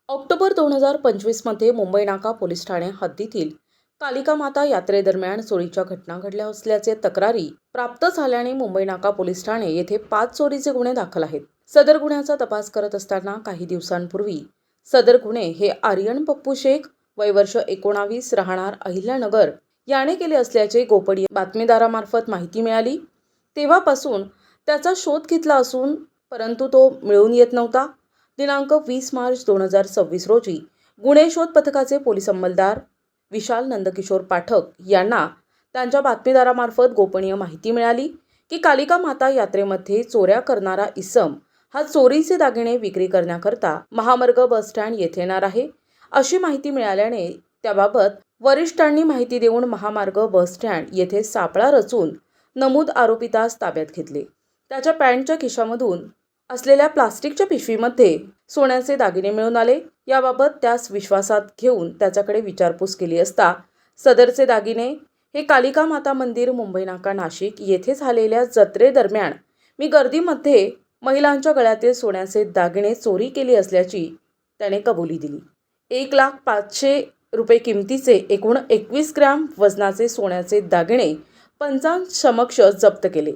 October 2025 मध्ये मुंबई नाका police Thane हद्दीतील कालिका माता यात्रेदरम्यान चोरीच्या घटना घडल्या असल्याचे तक्रारी प्राप्त झाल्याने मुंबई नाका पोलीस ठाणे येथे 5 चोरीचे गुन्हे दाखल आहेत. सदर गुन्ह्याचा तपास करत असताना काही दिवसांपूर्वी सदर गुन्हे हे आर्यन पप्पू शेख वय वर्ष 19 राहणार अहिल्यानगर याने केले असल्याचे गोपनीय बातमीदारामार्फत माहिती मिळाली. तेव्हापासून त्याचा शोध घेतला असून परंतु तो मिळून येत नव्हता. दिनांक 20 मार्च 2026 रोजी गुन्हे शोध पथकाचे पोलीस अंमलदार विशाल नंदकिशोर पाठक यांना त्यांच्या बातमीदारामार्फत गोपनीय माहिती मिळाली की कालिका माता यात्रेमध्ये चोऱ्या करणारा इसम हा चोरीचे दागिने विक्री करण्याकरता महामार्ग बस स्टँड येथे येणार आहे. अशी माहिती मिळाल्याने त्याबाबत वरिष्ठांनी माहिती देऊन महामार्ग बस स्टँड येथे सापळा रचून नमूद आरोपितास ताब्यात घेतले. त्याच्या पॅन्टच्या खिशामधून असलेल्या प्लास्टिकच्या पिशवीमध्ये सोन्याचे दागिने मिळून आले. याबाबत त्यास विश्वासात घेऊन त्याच्याकडे विचारपूस केली असता सदरचे दागिने हे कालिका माता मंदिर मुंबई नाका नाशिक येथे झालेल्या जत्रेदरम्यान मी गर्दीमध्ये महिलांच्या गळ्यातील सोन्याचे दागिने चोरी केली असल्याची त्याने कबुली दिली. 1,05,000 रुपये किमतीचे एकूण 21 ग्रॅम वजनाचे सोन्याचे दागिने पंचांसमक्ष जप्त केले.